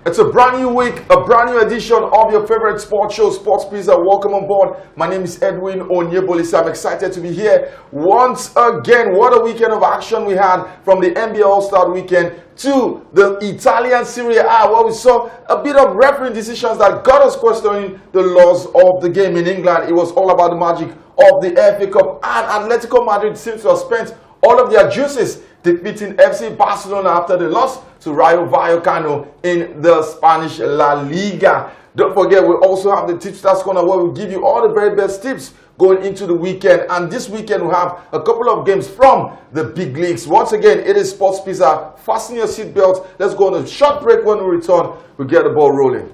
It's a brand new week, a brand new edition of your favorite sports show, Sports Pizza. Welcome on board. My name is Edwin Onyebolisa. I'm excited to be here once again. What a weekend of action we had, from the NBA All-Star weekend to the Italian Serie A, where we saw a bit of refereeing decisions that got us questioning the laws of the game. In England, it was all about the magic of the FA Cup, and Atletico Madrid seems to have spent all of their juices defeating FC Barcelona after the loss to Rayo Vallecano in the Spanish La Liga. Don't forget, we also have the Tipsters Corner, where we give you all the very best tips going into the weekend. And this weekend we have a couple of games from the big leagues. Once again, it is Sports Pizza. Fasten your seatbelts. Let's go on a short break. When we return, we get the ball rolling.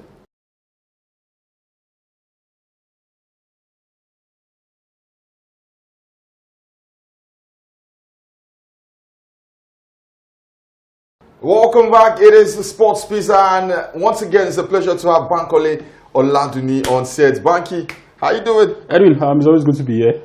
Welcome back. It is the Sports Pizza, and once again, it's a pleasure to have Bankole Oladuni on set. Banky, how you doing? Edwin, it's always good to be here,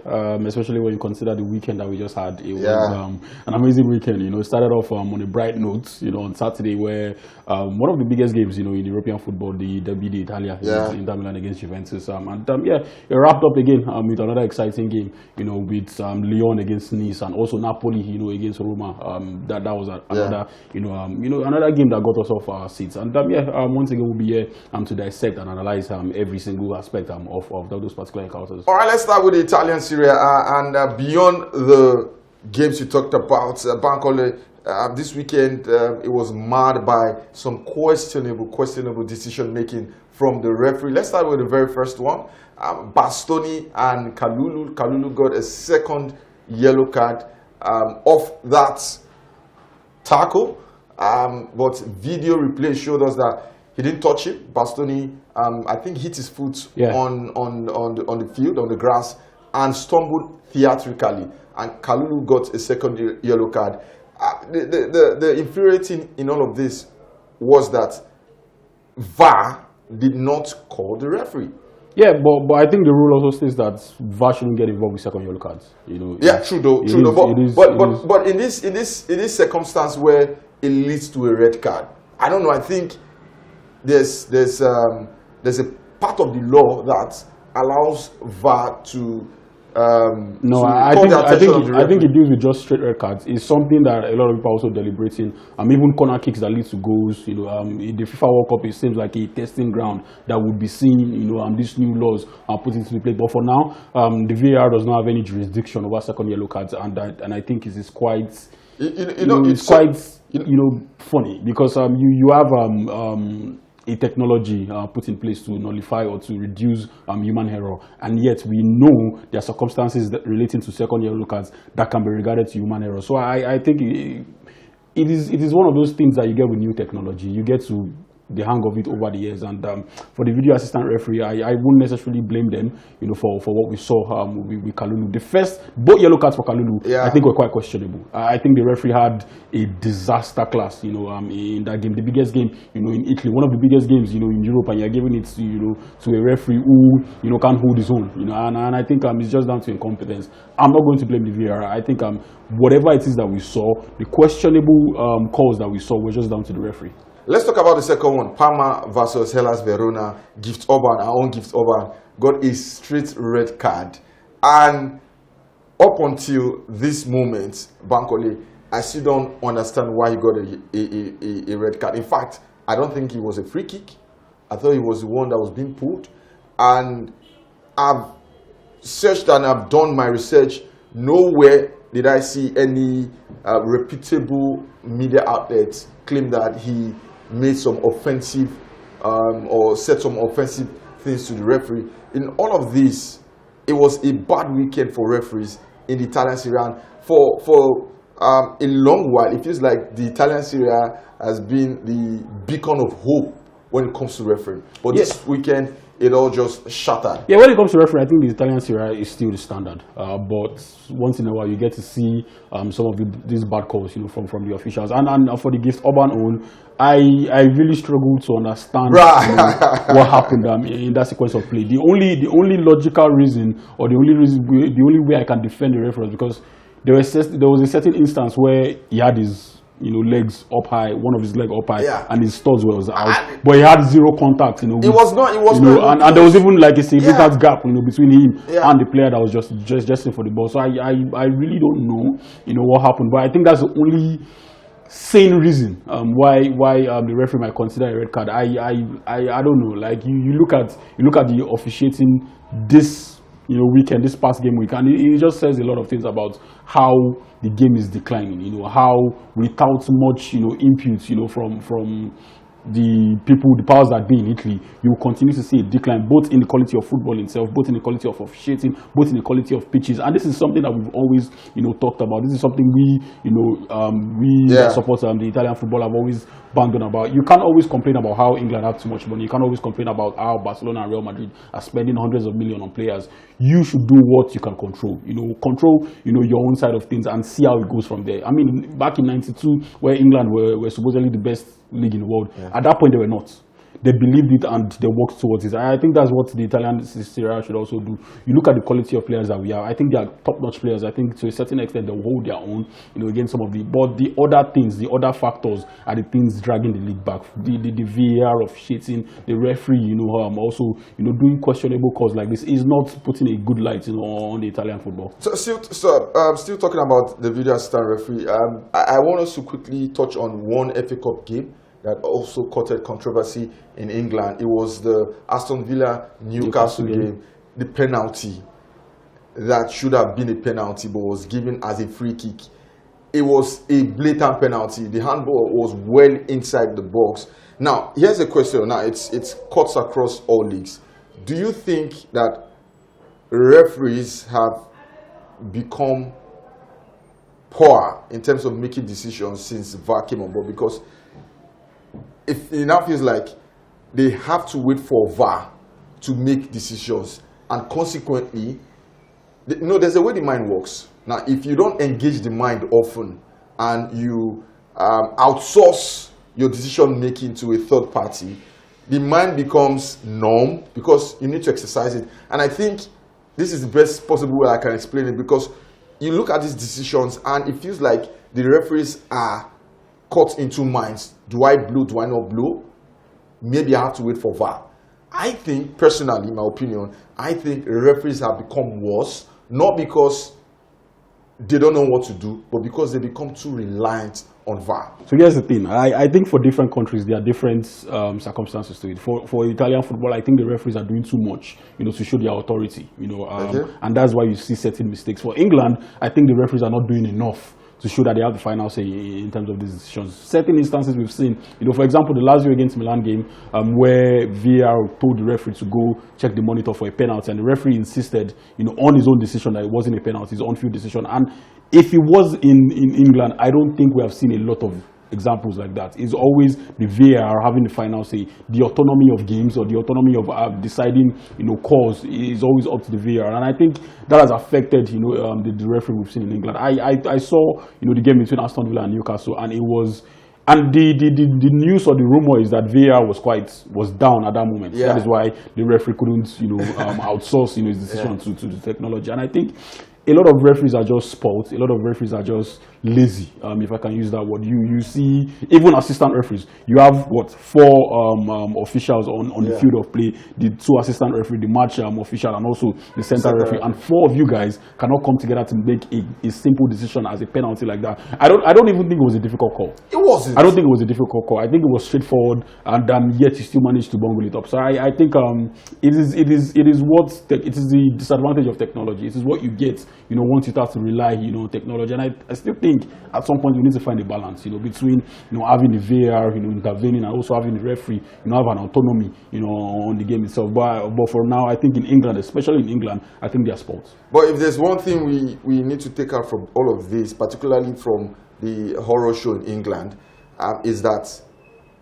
especially when you consider the weekend that we just had. It was an amazing weekend. You know, it started off on a bright note, you know, on Saturday, where one of the biggest games, you know, in European football, the Derby d'Italia, Inter Milan against Juventus. It wrapped up again with another exciting game, you know, with Lyon against Nice, and also Napoli, you know, against Roma. That was another, another game that got us off our seats. And once again, we'll be here to dissect and analyze every single aspect of those particular encounters. All right, let's start with the Italian Serie A, and beyond the games you talked about, Bankole, this weekend it was marred by some questionable decision making from the referee. Let's start with the very first one. Bastoni and Kalulu. Kalulu got a second yellow card off that tackle, but video replay showed us that he didn't touch it. Bastoni, I think, hit his foot on the field, on the grass, and stumbled theatrically. And Kalulu got a second yellow card. The infuriating in all of this was that VAR did not call the referee. Yeah, but I think the rule also states that VAR shouldn't get involved with second yellow cards. You know. Yeah, true though. But in this circumstance where it leads to a red card, I don't know. I think there's a part of the law that allows VAR to I think it deals with just straight red cards. It's something that a lot of people are also deliberating. Even corner kicks that lead to goals. You know, in the FIFA World Cup, it seems like a testing ground that would be seen. You know, these new laws are put into play. But for now, the VAR does not have any jurisdiction over second yellow cards, and I think it is quite. It's quite funny, because you have a technology put in place to nullify or to reduce human error, and yet we know there are circumstances relating to second yellow cards that can be regarded to human error. So I think it is one of those things that you get with new technology. You get to the hang of it over the years, and for the video assistant referee, I wouldn't necessarily blame them, you know, for what we saw with Kalulu. Both yellow cards for Kalulu, I think, were quite questionable. I think the referee had a disaster class, you know, in that game, the biggest game, you know, in Italy, one of the biggest games, you know, in Europe, and you're giving it to, you know, to a referee who, you know, can't hold his own, you know, and I think it's just down to incompetence. I'm not going to blame the VAR. I think whatever it is that we saw, the questionable calls that we saw were just down to the referee. Let's talk about the second one. Parma versus Hellas Verona. Gift Orban, our own Gift Orban, got a straight red card. And up until this moment, Bankole, I still don't understand why he got a red card. In fact, I don't think it was a free kick. I thought it was the one that was being pulled. And I've searched and I've done my research. Nowhere did I see any reputable media outlets claim that he made some offensive or said some offensive things to the referee. In all of this, it was a bad weekend for referees in the Italian Serie A. For a long while, it feels like the Italian Serie A has been the beacon of hope when it comes to refereeing. But this weekend, it all just shattered. Yeah, when it comes to refereeing, I think the Italian Serie A is still the standard. But once in a while, you get to see some of these bad calls, you know, from the officials. And for the Gift Orban own, I really struggle to understand what happened in that sequence of play. The only logical reason, or the only way I can defend the referee, because there was a certain instance where he had his legs up high, one of his leg up high, Yeah. and his studs was out. But he had zero contact, It was not. It was you know, not. and there was even like a significant Yeah. gap, between him Yeah. and the player that was just in for the ball. So I really don't know, what happened. But I think that's the only sane reason why the referee might consider a red card. I don't know. Like you look at the officiating this weekend, this past game week, and it just says a lot of things about how the game is declining. How without much input from the powers that be in Italy, you will continue to see a decline both in the quality of football itself, both in the quality of officiating, both in the quality of pitches. And this is something that we've always talked about. This is something we that support the Italian football have always banged on about. You can't always complain about how England have too much money. You can't always complain about how Barcelona and Real Madrid are spending hundreds of millions on players. You should do what you can control. Control your own side of things and see how it goes from there. I mean, back in '92, where England were supposedly the best league in the world, at that point they were not. They believed it and they worked towards it. I think that's what the Italian Serie A should also do. You look at the quality of players that we have. I think they are top-notch players. I think to a certain extent they will hold their own, against some of the. But the other things, the other factors are the things dragging the league back. The VAR officiating, the referee, also doing questionable calls like this is not putting a good light, on the Italian football. So still talking about the video assistant referee. I want us to quickly touch on one FA Cup game that also caused controversy in England. It was the Aston Villa Newcastle game. The penalty that should have been a penalty but was given as a free kick. It was a blatant penalty. The handball was well inside the box. Now, here's a question. Now, it's cuts across all leagues. Do you think that referees have become poor in terms of making decisions since VAR came on board? Because it now feels like they have to wait for VAR to make decisions, and consequently, there's a way the mind works. Now, if you don't engage the mind often and you outsource your decision making to a third party, the mind becomes numb because you need to exercise it. And I think this is the best possible way I can explain it, because you look at these decisions and it feels like the referees are caught in two minds. Do I blow? Do I not blow? Maybe I have to wait for VAR. I think, personally, in my opinion, I think referees have become worse, not because they don't know what to do, but because they become too reliant on VAR. So here's the thing. I think for different countries, there are different circumstances to it. For Italian football, I think the referees are doing too much, to show their authority, and that's why you see certain mistakes. For England, I think the referees are not doing enough to show that they have the final say in terms of these decisions. Certain instances we've seen, for example, the Lazio against Milan game, where VAR told the referee to go check the monitor for a penalty, and the referee insisted, on his own decision that it wasn't a penalty, his on-field decision. And if it was in England, I don't think we have seen a lot of examples like that. It's always the VAR having the final say. The autonomy of games or the autonomy of deciding, calls is always up to the VAR, and I think that has affected, the referee we've seen in England. I saw, the game between Aston Villa and Newcastle, and it was. And the news or the rumor is that VAR was down at that moment. Yeah. That is why the referee couldn't, outsource, his decision to the technology. And I think a lot of referees are just spoiled. A lot of referees are just lazy, if I can use that word. You see, even assistant referees, you have four officials on the field of play, the two assistant referee, the match official, and also the center referee, and four of you guys cannot come together to make a simple decision as a penalty like that. I don't even think it was a difficult call. It wasn't. I don't think it was a difficult call. I think it was straightforward, and yet you still managed to bungle it up. So I think it is the disadvantage of technology. It is what you get, once you start to rely, on technology. And I still think at some point we need to find a balance, between, having the VAR, intervening, and also having the referee, have an autonomy, on the game itself. But for now, I think in England, especially in England, I think they are spoiled. But if there's one thing we need to take out from all of this, particularly from the horror show in England, is that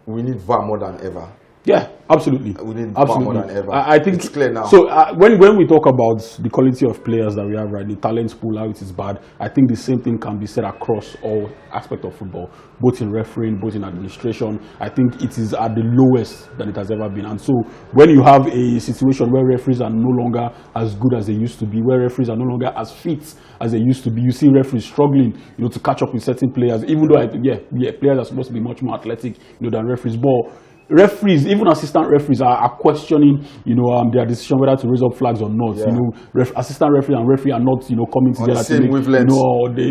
we need VAR more than ever. Yeah, absolutely. We need Absolutely. more than ever. I think it's clear now. So when we talk about the quality of players that we have, right, the talent pool, how it is bad, I think the same thing can be said across all aspects of football, both in refereeing, both in administration. I think it is at the lowest that it has ever been. And so when you have a situation where referees are no longer as good as they used to be, where referees are no longer as fit as they used to be, you see referees struggling, to catch up with certain players, even though players are supposed to be much more athletic, than referees. But referees, even assistant referees, are questioning, their decision whether to raise up flags or not. Yeah. Assistant referee and referee are not, coming together to make,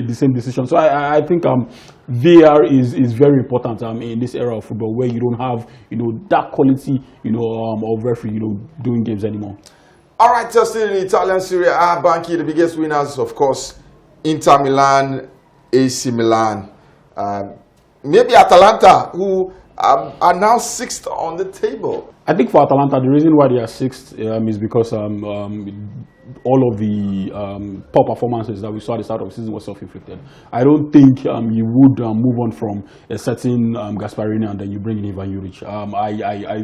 the same decision. So I think VAR is very important in this era of football where you don't have, that quality, of referee, doing games anymore. All right, just in the Italian Serie A, Banky, the biggest winners, of course, Inter Milan, AC Milan, maybe Atalanta, who are now 6th on the table. I think for Atalanta, the reason why they are 6th is because all of the poor performances that we saw at the start of the season were self-inflicted. I don't think you would move on from a certain Gasparini and then you bring in Ivan Juric.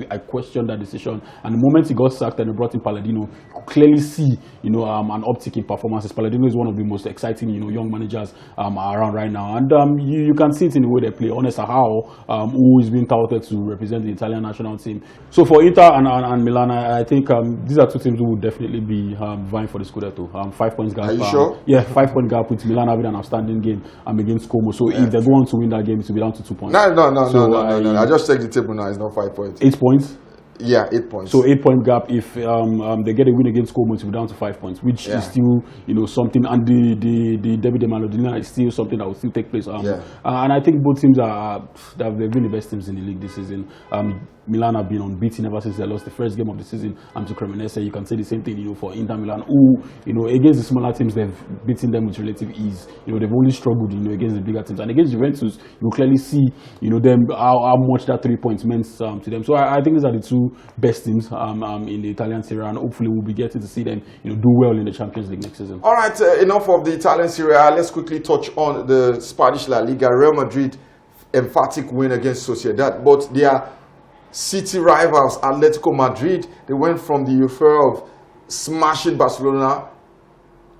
I question that decision. And the moment he got sacked and they brought in Palladino, you could clearly see an uptick in performances. Palladino is one of the most exciting young managers around right now. And you can see it in the way they play. Honest Ahao, who is being touted to represent the Italian national team. So for Inter and Milan, I think these are two teams who would definitely be vying for the Scudetto. 5 points gap. Are you sure? Yeah, 5 point gap with Milan having an outstanding game against Como. So if they go on to win that game, it will be down to 2 points. No. I just checked the table now. It's not 5 points. 8 points. Yeah, 8 points. So 8 point gap. If they get a win against Como, it will be down to 5 points, which is still something. And the Derby de Malodina is still something that will still take place. And I think both teams they've been the best teams in the league this season. Milan have been unbeaten ever since they lost the first game of the season to Cremonese. You can say the same thing, for Inter Milan, who, against the smaller teams, they've beaten them with relative ease. They've only struggled, against the bigger teams. And against Juventus, you clearly see, them how much that 3 points meant to them. So I think these are the two best teams in the Italian Serie A, and hopefully we'll be getting to see them, do well in the Champions League next season. All right, enough of the Italian Serie A. Let's quickly touch on the Spanish La Liga. Real Madrid, emphatic win against Sociedad, but they are city rivals Atletico Madrid. They went from the euphoria of smashing Barcelona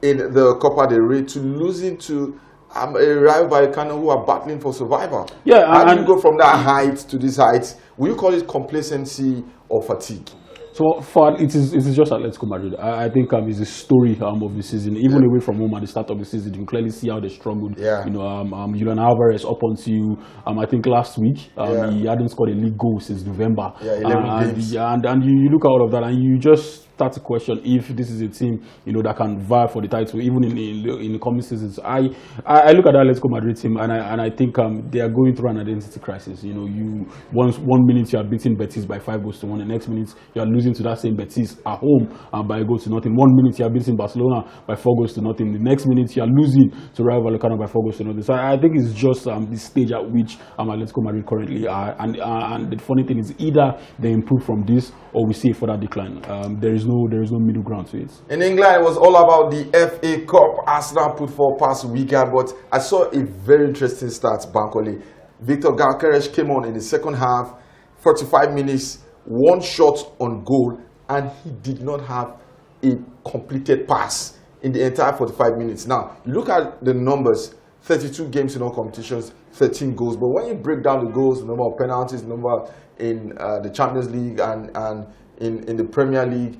in the Copa del Rey to losing to a rival Vallecano who are battling for survival. Yeah, how do you go from that height to this height? Will you call it complacency or fatigue? So it is just Atletico Madrid. I think it's a story of the season. Even away from home at the start of the season, you can clearly see how they struggled. Julian Alvarez up until I think last week, he hadn't scored a league goal since November. 11 games. And you look at all of that and you just start to question if this is a team that can vie for the title even in the coming seasons. I look at the Atletico Madrid team and I think they are going through an identity crisis. One minute you are beating Betis by 5 goals to 1, the next minute you are losing to that same Betis at home by a goal to nothing. 1 minute you are beating Barcelona by 4 goals to nothing. The next minute you are losing to rival Vallecano by 4 goals to nothing. So I think it's just the stage at which Atletico Madrid currently are, and the funny thing is either they improve from this or we see a further decline. There is no middle ground to it. In England, it was all about the FA Cup. Arsenal put forward past weekend, but I saw a very interesting start, Bankole. Victor Gyökeres came on in the second half, 45 minutes, 1 shot on goal, and he did not have a completed pass in the entire 45 minutes. Now, you look at the numbers, 32 games in all competitions, 13 goals. But when you break down the goals, the number of penalties, the number in the Champions League and in the Premier League,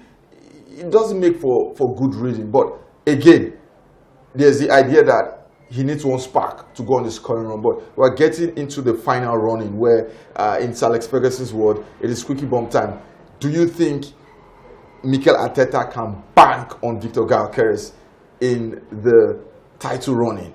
it doesn't make for good reading. But again, there's the idea that he needs one spark to go on the scoring run. But we're getting into the final running where, in Sir Alex Ferguson's word, it is squeaky bum time. Do you think Mikel Arteta can bank on Victor Gyökeres in the title running?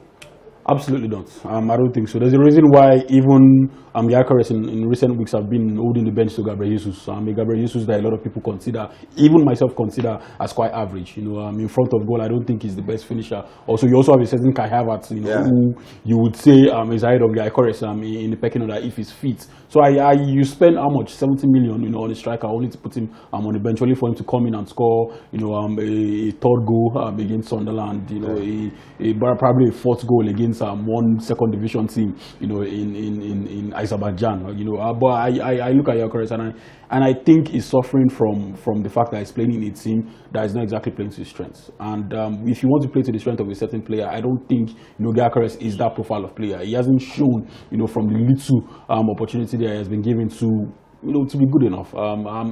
Absolutely not. I don't think so. There's a reason why even Gyökeres in recent weeks have been holding the bench to Gabriel Jesus. Gabriel Jesus that a lot of people consider, even myself consider, as quite average. In front of goal, I don't think he's the best finisher. Also, you also have a certain Kai Havertz, who you would say is ahead of Gyökeres in the pecking order if he's fit. So you spend how much? 70 million, on a striker, only to put him on the bench, only for him to come in and score, a third goal against Sunderland, probably a 4th goal against against one second division team, you know, in Azerbaijan, you know. But I look at Gyökeres and I think he's suffering from the fact that he's playing in a team that is not exactly playing to his strengths. And if you want to play to the strength of a certain player, I don't think, you know, Gyökeres is that profile of player. He hasn't shown, you know, from the little opportunity that he has been given to, you know, to be good enough. I'm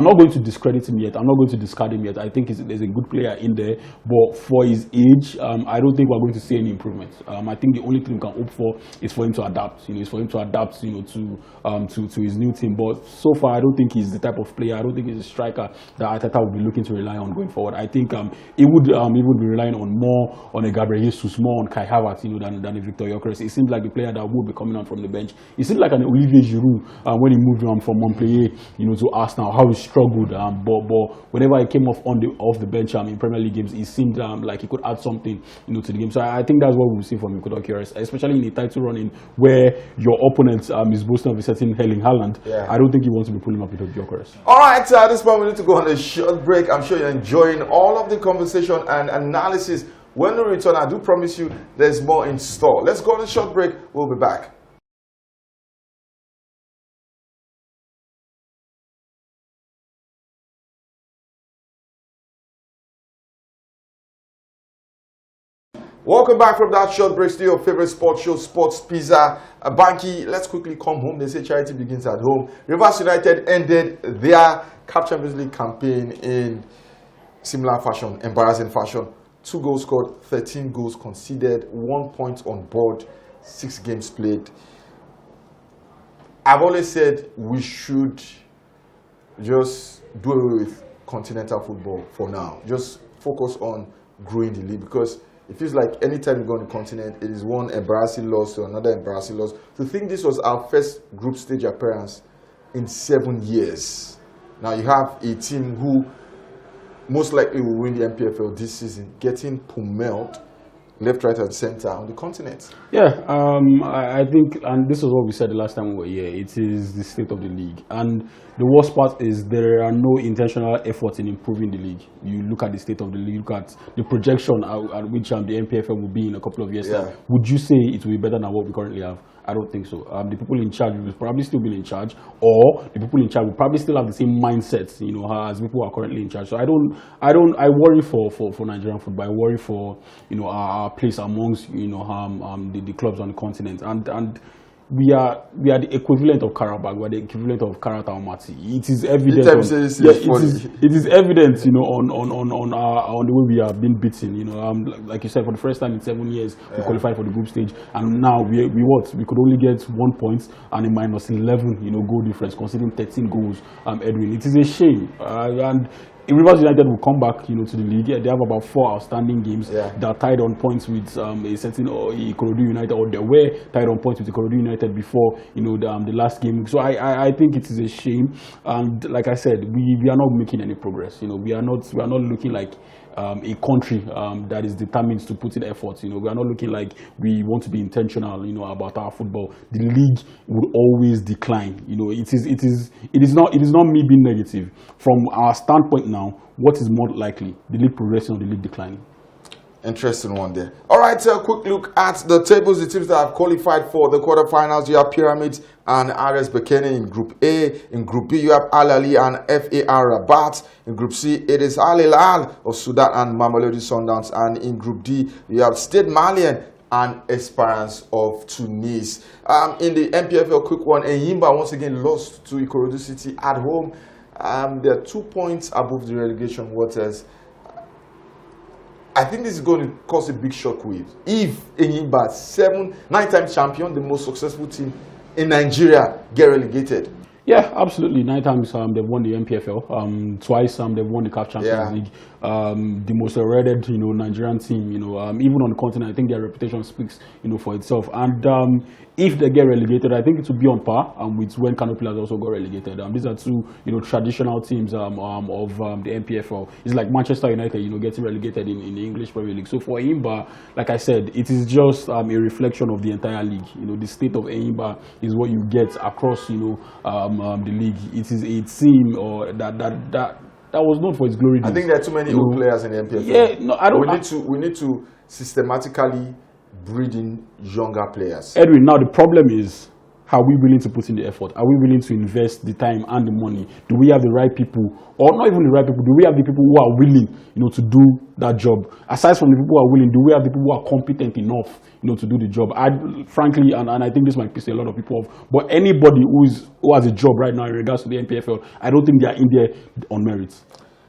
not going to discredit him yet. I'm not going to discard him yet. I think there's a good player in there, but for his age, I don't think we're going to see any improvement. I think the only thing we can hope for is for him to adapt. You know, is for him to adapt, you know, to his new team. But so far, I don't think he's the type of player. I don't think he's a striker that Arteta will be looking to rely on going forward. I think he would be relying on more on a Gabriel Jesus, more on Kai Havertz, you know, than a Victor Gyökeres. It seems like the player that would be coming on from the bench. It seems like an Olivier Giroud when he moved on from Montpellier, you know, to Arsenal. How he struggled, but whenever he came off the bench in Premier League games, it seemed like he could add something, you know, to the game. So I think that's what we'll see from Victor Gyökeres, especially in a title running where your opponent is boasting of a certain Erling Haaland. Yeah. I don't think he wants to be pulling up with Gyökeres. All right, at this point we need to go on a short break. I'm sure you're enjoying all of the conversation and analysis. When we return, I do promise you there's more in store. Let's go on a short break. We'll be back. Welcome back from that short break to your favorite sports show, Sports Pizza. Banky, let's quickly come home. They say charity begins at home. Rivers United ended their CAF Champions League campaign in similar fashion, embarrassing fashion. 2 goals scored, 13 goals conceded, 1 point on board, 6 games played. I've always said we should just do away with continental football for now. Just focus on growing the league, because it feels like anytime you go on the continent, it is one embarrassing loss to another embarrassing loss. To think this was our first group stage appearance in 7 years. Now you have a team who most likely will win the MPFL this season, getting pummeled left, right, and center on the continent. Yeah, I think, and this is what we said the last time we were here, it is the state of the league. And the worst part is there are no intentional efforts in improving the league. You look at the state of the league, look at the projection at which the MPFL will be in a couple of years' time. Would you say it will be better than what we currently have? I don't think so. The people in charge will probably still be in charge, or the people in charge will probably still have the same mindset, you know, as people who are currently in charge. So I worry for Nigerian football. I worry for, you know, our place amongst, you know, the clubs on the continent, and we are the equivalent of Karabakh. We are the equivalent of Karat Almaty. It is evident. It is evident, you know, on the way we are being beaten. You know, like you said, for the first time in 7 years, we qualified for the group stage, and now we could only get 1 point and a -11, you know, goal difference, conceding 13 goals. Edwin, it is a shame, and Rivers United will come back, you know, to the league. They have about 4 outstanding games that are tied on points with a certain Ikorodu United, or they were tied on points with Ikorodu United before, you know, the last game. So I think it is a shame, and like I said, we are not making any progress. You know, we are not looking like a country that is determined to put in effort. You know, we are not looking like we want to be intentional, you know, about our football. The league would always decline. You know, it is not me being negative. From our standpoint now, what is more likely? The league progressing or the league declining? Interesting one there. All right, a quick look at the tables. The teams that have qualified for the quarterfinals. You have Pyramids and RS Bekene in Group A. In Group B, you have Al Ahly and FAR Rabat. In Group C, it is Al Hilal of Sudan and Mamelodi Sundowns. And in Group D, you have Stade Malien and Esperance of Tunis. In the MPFL, quick one, Enyimba once again lost to Ikorodu City at home. They are 2 points above the relegation waters. I think this is going to cause a big shockwave. If Enyimba, 9-time champion, the most successful team in Nigeria, get relegated. Yeah, absolutely. 9 times they've won the MPFL. Twice they've won the CAF Champions League. The most awarded, you know, Nigerian team. You know, even on the continent, I think their reputation speaks, you know, for itself. And if they get relegated, I think it will be on par with when Kano Pillars also got relegated. These are 2, you know, traditional teams of the MPFL. It's like Manchester United, you know, getting relegated in the English Premier League. So for Enyimba, like I said, it is just a reflection of the entire league. You know, the state of Enyimba is what you get across, you know, the league. It is a team or that that was known for his glory days. I think there are too many old players in the NPFL. Yeah, no, I don't. We need to systematically breed in younger players. Edwin, now the problem is, are we willing to put in the effort? Are we willing to invest the time and the money? Do we have the right people, or not even the right people? Do we have the people who are willing, to do that job? Aside from the people who are willing, do we have the people who are competent enough, to do the job? Frankly, and I think this might piss a lot of people off, but anybody who has a job right now in regards to the NPFL, I don't think they are in there on merit.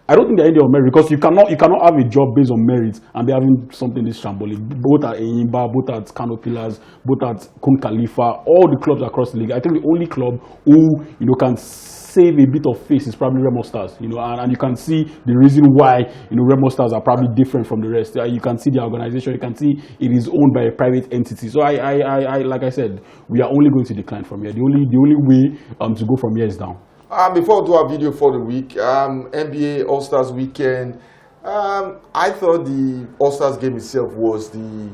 I don't think they're in there on merit, because you cannot have a job based on merit and be having something this shambolic. Both at Enyimba, both at Kano Pillars, both at Kun Khalifa, all the clubs across the league. I think the only club who can save a bit of face is probably Remo Stars. And you can see the reason why Remo Stars are probably different from the rest. You can see the organization. You can see it is owned by a private entity. So I like I said, we are only going to decline from here. The only way to go from here is down. Before we do our video for the week, NBA All-Stars weekend, I thought the All-Stars game itself was the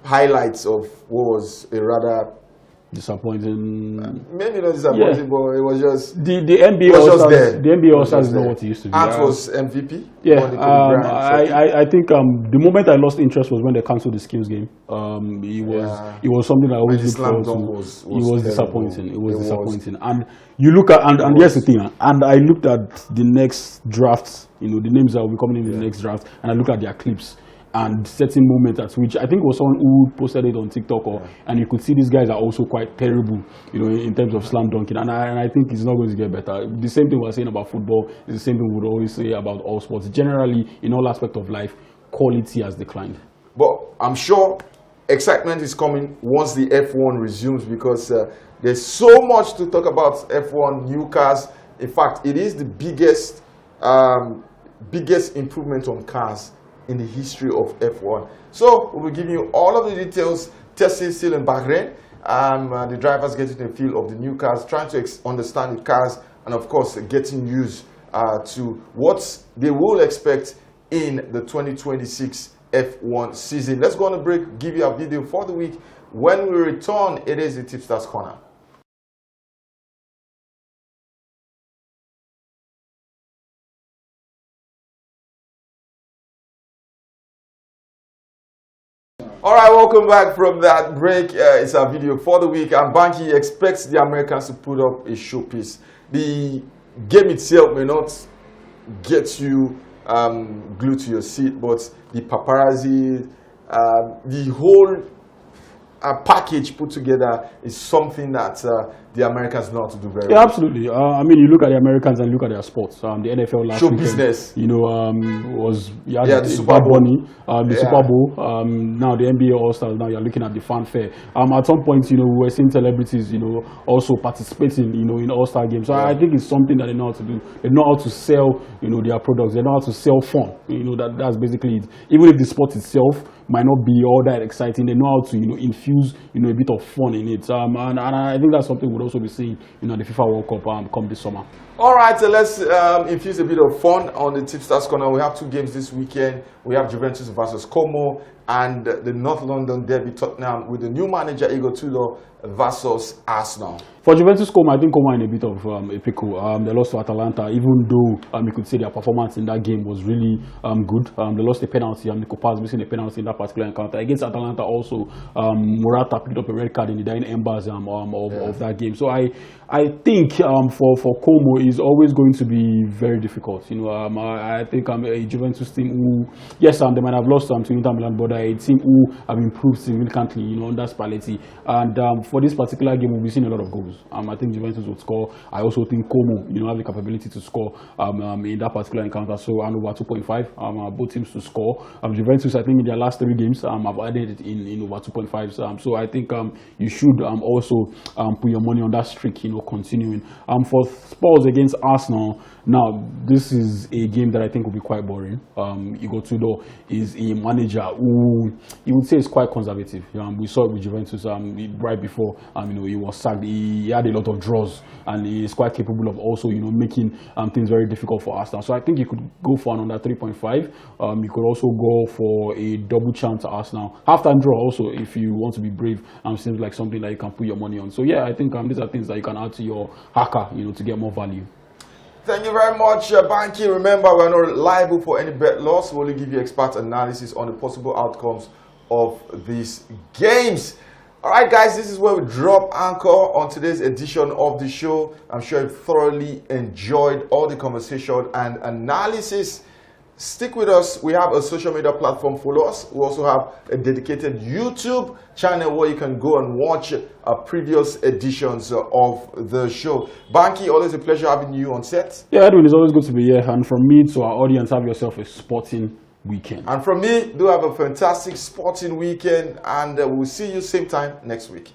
highlights of what was a rather disappointing. Maybe not disappointing, but it was just the NBA All-Stars. The NBA All-Stars is not what it used to be. Ant was MVP. Yeah, I think the moment I lost interest was when they cancelled the skills game. It was something I always looked forward to. It was disappointing. It was disappointing. And you look at and here's the thing. And I looked at the next drafts. The names that will be coming in the next draft, and I looked at their clips and certain moments at which I think it was someone who posted it on TikTok, and you could see these guys are also quite terrible, in terms of slam dunking, and I think it's not going to get better. The same thing we're saying about football is the same thing we would always say about all sports. Generally, in all aspects of life, quality has declined. But I'm sure excitement is coming once the F1 resumes, because there's so much to talk about F1, new cars. In fact, it is the biggest improvement on cars in the history of F1. So we'll be giving you all of the details. Testing still in Bahrain. The drivers getting the feel of the new cars, trying to understand the cars, and of course getting used to what they will expect in the 2026 F1 season. Let's go on a break, give you a video for the week. When we return, it is the Tipsters Corner. All right, welcome back from that break. It's our video for the week, and Banky expects the Americans to put up a showpiece. The game itself may not get you glued to your seat, but the paparazzi, the whole package put together is something that the Americans know how to do very well. Absolutely. I mean, you look at the Americans and look at their sports. The NFL last weekend, business. Was the Super Bowl. Super Bowl. Now the NBA All-Stars. Now you're looking at the fanfare. At some point, we were seeing celebrities, also participating, in All-Star games. So I think it's something that they know how to do. They know how to sell, their products. They know how to sell fun. That's basically it. Even if the sport itself might not be all that exciting, they know how to, infuse, a bit of fun in it. And I think that's something we'll also be seeing, the FIFA World Cup come this summer. All right, so let's infuse a bit of fun on the Tipsters Corner. We have two games this weekend. We have Juventus versus Como, and the North London derby, Tottenham, with the new manager Igor Tudor versus Arsenal. For Juventus, Como, I think Como in a bit of a pickle. They lost to Atalanta, even though you could say their performance in that game was really good. They lost a penalty. Nico Paz missing a penalty in that particular encounter. Against Atalanta also, Morata picked up a red card in the dying embers of that game. So I think for Como is always going to be very difficult. I think a Juventus team who, yes, they might have lost to Inter Milan, but a team who have improved significantly, under Spalletti. And for this particular game, we'll be seeing a lot of goals. I think Juventus would score. I also think Como, have the capability to score in that particular encounter. So and over 2.5, both teams to score. Juventus, I think in their last 3 games, have added it in over 2.5. So I think you should also put your money on that streak, continuing. For Spurs against Arsenal, now this is a game that I think will be quite boring. Igor Tudor is a manager who you would say is quite conservative. We saw it with Juventus right before he was sacked. He had a lot of draws, and he is quite capable of also making things very difficult for Arsenal. So I think you could go for an under 3.5. You could also go for a double chance at Arsenal. Half-time draw also, if you want to be brave. Seems like something that you can put your money on. So yeah, I think these are things that you can add to your haka, to get more value. Thank you very much, Banky. Remember, we're not liable for any bet loss. We only give you expert analysis on the possible outcomes of these games. All right, guys, this is where we drop anchor on today's edition of the show. I'm sure you thoroughly enjoyed all the conversation and analysis. Stick with us. We have a social media platform. Follow us. We also have a dedicated YouTube channel where you can go and watch previous editions of the show. Banky, always a pleasure having you on set. Yeah, Edwin, it's always good to be here. And from me to our audience, have yourself a sporting weekend. And from me, do have a fantastic sporting weekend. And we'll see you same time next week.